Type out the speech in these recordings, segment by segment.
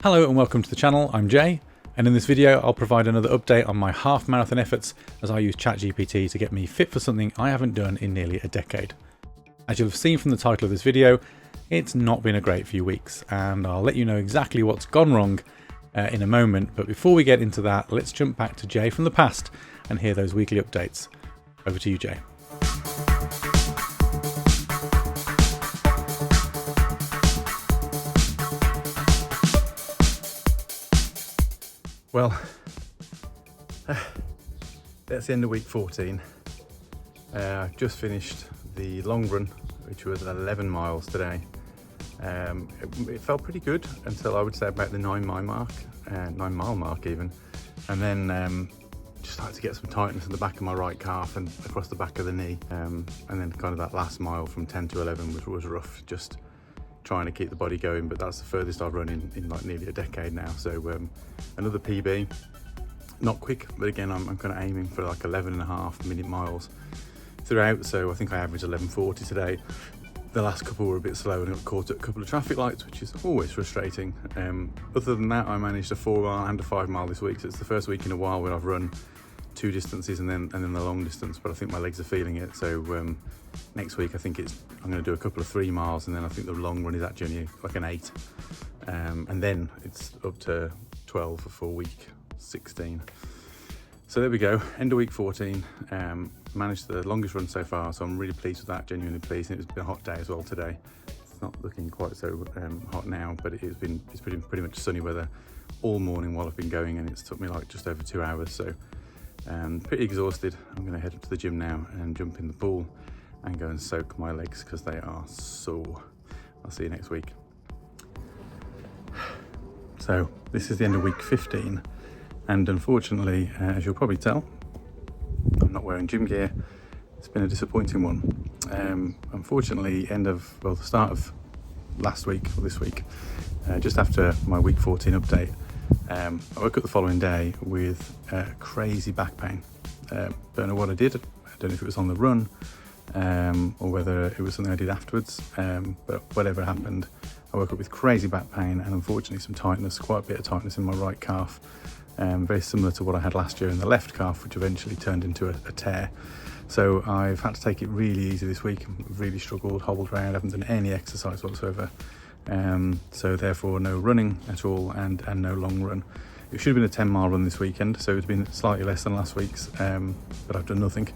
Hello and welcome to the channel, I'm Jay, and in this video I'll provide another update on my half marathon efforts as I use ChatGPT to get me fit for something I haven't done in nearly a decade. As you'll have seen from the title of this video, it's not been a great few weeks, and I'll let you know exactly what's gone wrong in a moment, but before we get into that, let's jump back to Jay from the past and hear those weekly updates. Over to you, Jay. Well, that's the end of week 14. I've just finished the long run, which was 11 miles today. It felt pretty good until I would say about the 9 mile mark even. And then just started to get some tightness in the back of my right calf and across the back of the knee. And then kind of that last mile from 10 to 11 was rough, just trying to keep the body going, but that's the furthest I've run in like nearly a decade now. So another PB, not quick, but again, I'm kind of aiming for like 11.5-minute miles throughout. So I think I averaged 11:40 today. The last couple were a bit slow and got caught at a couple of traffic lights, which is always frustrating. Other than that, I managed a 4 mile and a 5 mile this week. So it's the first week in a while where I've run 2 distances and then the long distance, but I think my legs are feeling it. So next week I think I'm going to do a couple of 3 miles, and then I think the long run is actually like an 8, and then it's up to 12 for week 16. So there we go, end of week 14. Managed the longest run so far, so I'm really pleased with that, genuinely pleased. And it's been a hot day as well today. It's not looking quite so hot now, but it's pretty much sunny weather all morning while I've been going, and it's took me like just over 2 hours. So pretty exhausted. I'm going to head up to the gym now and jump in the pool and go and soak my legs because they are sore. I'll see you next week. So this is the end of week 15, and unfortunately, as you'll probably tell, I'm not wearing gym gear. It's been a disappointing one. Unfortunately, the start of last week or this week, just after my week 14 update, I woke up the following day with crazy back pain. Don't know what I did. I don't know if it was on the run or whether it was something I did afterwards, but whatever happened, I woke up with crazy back pain and unfortunately some tightness, quite a bit of tightness in my right calf, very similar to what I had last year in the left calf, which eventually turned into a tear. So I've had to take it really easy this week. I've really struggled, hobbled around, haven't done any exercise whatsoever. So therefore no running at all and no long run. It should have been a 10 mile run this weekend, so it's been slightly less than last week's, but I've done nothing,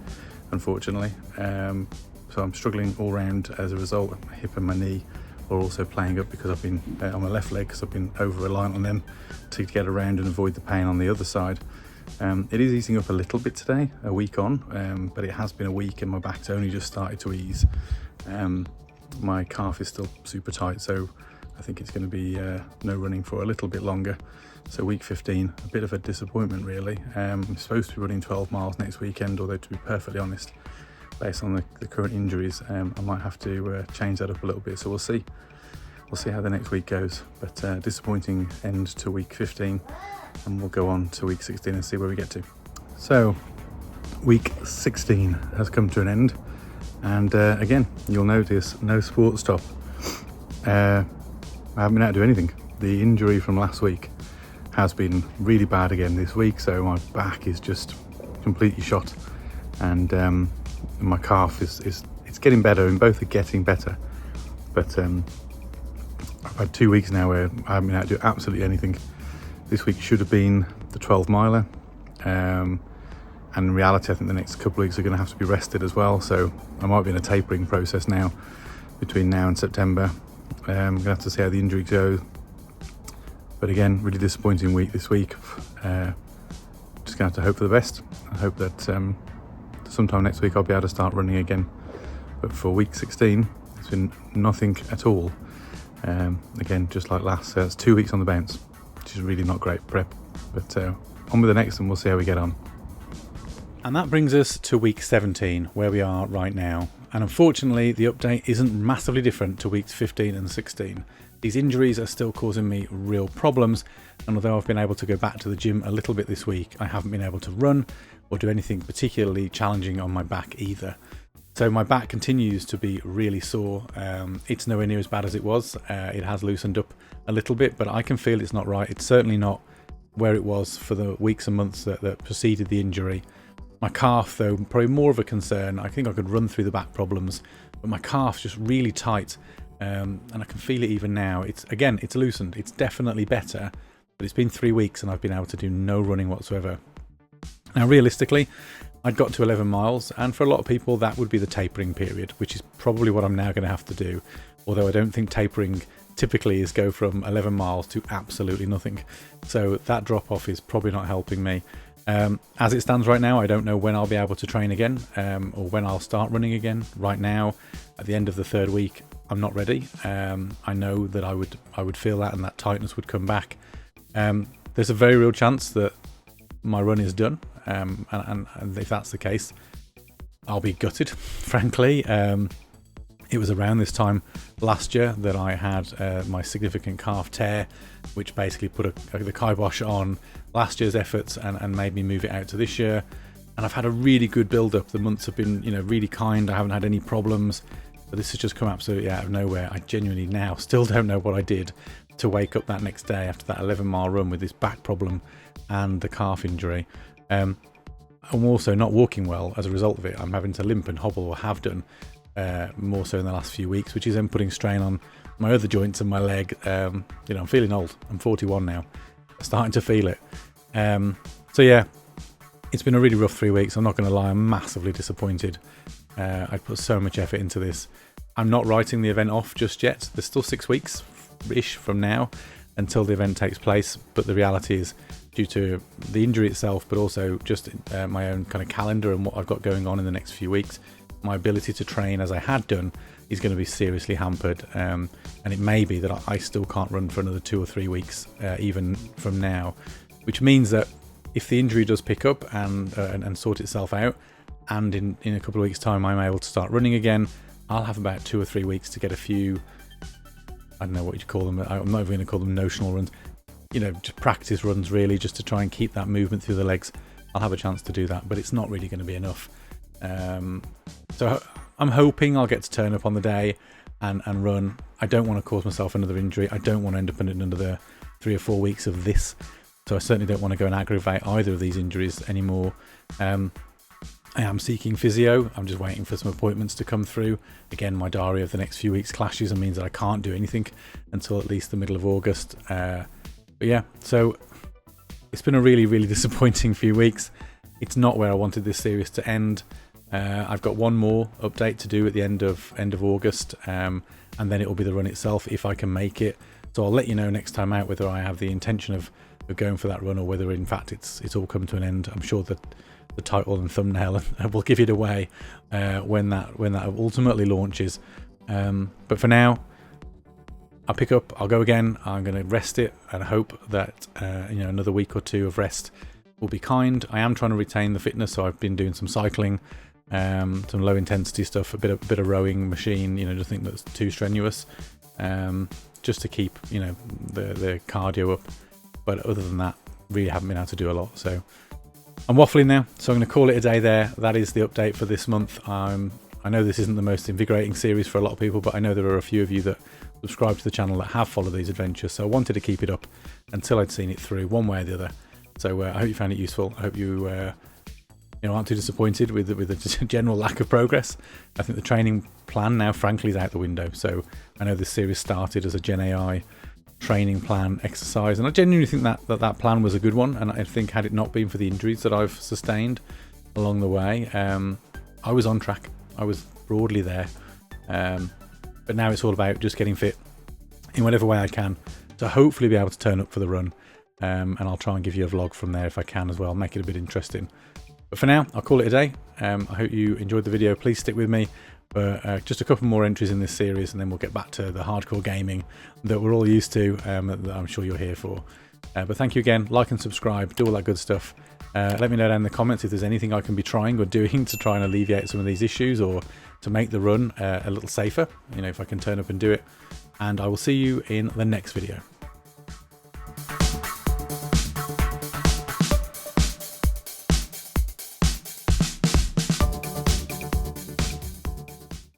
unfortunately. So I'm struggling all round as a result. My hip and my knee are also playing up because I've been on my left leg, because I've been over reliant on them to get around and avoid the pain on the other side. It is easing up a little bit today, a week on, but it has been a week and my back's only just started to ease. My calf is still super tight, so I think it's going to be no running for a little bit longer. So week 15, a bit of a disappointment really. I'm supposed to be running 12 miles next weekend, although to be perfectly honest, based on the current injuries, I might have to change that up a little bit, so we'll see. We'll see how the next week goes, but disappointing end to week 15, and we'll go on to week 16 and see where we get to. So week 16 has come to an end, and again, you'll notice no sports top. I haven't been able to do anything. The injury from last week has been really bad again this week, so my back is just completely shot, and my calf it's getting better, and both are getting better, but I've had 2 weeks now where I haven't been able to do absolutely anything. This week should have been the 12 miler, and in reality I think the next couple of weeks are going to have to be rested as well, so I might be in a tapering process now between now and September. I'm going to have to see how the injury goes, but again, really disappointing week this week. Just going to have to hope for the best. I hope that sometime next week I'll be able to start running again, but for week 16 it's been nothing at all. Again, just like last, it's 2 weeks on the bounce, which is really not great prep, but on with the next and we'll see how we get on. And that brings us to week 17, where we are right now. And unfortunately, the update isn't massively different to weeks 15 and 16. These injuries are still causing me real problems, and although I've been able to go back to the gym a little bit this week, I haven't been able to run or do anything particularly challenging on my back either. So my back continues to be really sore. It's nowhere near as bad as it was. It has loosened up a little bit, but I can feel it's not right. It's certainly not where it was for the weeks and months that preceded the injury. My calf, though, probably more of a concern. I think I could run through the back problems, but my calf's just really tight, and I can feel it even now. It's loosened. It's definitely better, but it's been 3 weeks and I've been able to do no running whatsoever. Now, realistically, I'd got to 11 miles, and for a lot of people that would be the tapering period, which is probably what I'm now going to have to do, although I don't think tapering typically is go from 11 miles to absolutely nothing. So that drop off is probably not helping me. As it stands right now, I don't know when I'll be able to train again, or when I'll start running again. Right now, at the end of the 3rd week, I'm not ready. I know that I would feel that, and that tightness would come back. There's a very real chance that my run is done, and if that's the case, I'll be gutted, frankly. It was around this time last year that I had my significant calf tear, which basically put the kibosh on last year's efforts and made me move it out to this year. And I've had a really good build-up. The months have been, really kind. I haven't had any problems, but this has just come absolutely out of nowhere. I genuinely now still don't know what I did to wake up that next day after that 11-mile run with this back problem and the calf injury. I'm also not walking well as a result of it. I'm having to limp and hobble, or have done, more so in the last few weeks, which is then putting strain on my other joints and my leg. I'm feeling old. I'm 41 now, starting to feel it. So yeah, it's been a really rough 3 weeks. I'm not going to lie, I'm massively disappointed. I put so much effort into this. I'm not writing the event off just yet. There's still 6 weeks ish from now until the event takes place, but the reality is, due to the injury itself, but also just my own kind of calendar and what I've got going on in the next few weeks, my ability to train as I had done is going to be seriously hampered, and it may be that I still can't run for another 2 or 3 weeks, even from now, which means that if the injury does pick up and sort itself out, and in a couple of weeks' time I'm able to start running again, I'll have about 2 or 3 weeks to get a few, I don't know what you'd call them, I'm not even going to call them notional runs, just practice runs really, just to try and keep that movement through the legs. I'll have a chance to do that, but it's not really going to be enough. So I'm hoping I'll get to turn up on the day and run. I don't want to cause myself another injury. I don't want to end up in another 3 or 4 weeks of this. So I certainly don't want to go and aggravate either of these injuries anymore. I am seeking physio. I'm just waiting for some appointments to come through. Again, my diary of the next few weeks clashes and means that I can't do anything until at least the middle of August. But yeah, so it's been a really, really disappointing few weeks. It's not where I wanted this series to end. I've got one more update to do at the end of August, and then it will be the run itself if I can make it. So I'll let you know next time out whether I have the intention of going for that run, or whether in fact it's all come to an end. I'm sure that the title and thumbnail will give it away when that ultimately launches. But for now, I'll pick up, I'll go again. I'm going to rest it and hope that another week or 2 of rest will be kind. I am trying to retain the fitness, so I've been doing some cycling, some low intensity stuff, a bit of rowing machine, nothing that's too strenuous, just to keep the cardio up. But other than that, really haven't been able to do a lot. So I'm waffling now, so I'm going to call it a day there. That is the update for this month. I know this isn't the most invigorating series for a lot of people, but I know there are a few of you that subscribe to the channel that have followed these adventures, so I wanted to keep it up until I'd seen it through one way or the other. So I hope you found it useful. I hope you aren't too disappointed with the general lack of progress. I think the training plan now, frankly, is out the window. So I know this series started as a Gen AI training plan exercise, and I genuinely think that plan was a good one. And I think had it not been for the injuries that I've sustained along the way, I was on track. I was broadly there. But now it's all about just getting fit in whatever way I can to hopefully be able to turn up for the run. And I'll try and give you a vlog from there if I can as well, make it a bit interesting. But for now, I'll call it a day. I hope you enjoyed the video. Please stick with me for just a couple more entries in this series, and then we'll get back to the hardcore gaming that we're all used to, that I'm sure you're here for. But thank you again. Like and subscribe, do all that good stuff. Let me know down in the comments if there's anything I can be trying or doing to try and alleviate some of these issues, or to make the run a little safer, if I can turn up and do it. And I will see you in the next video.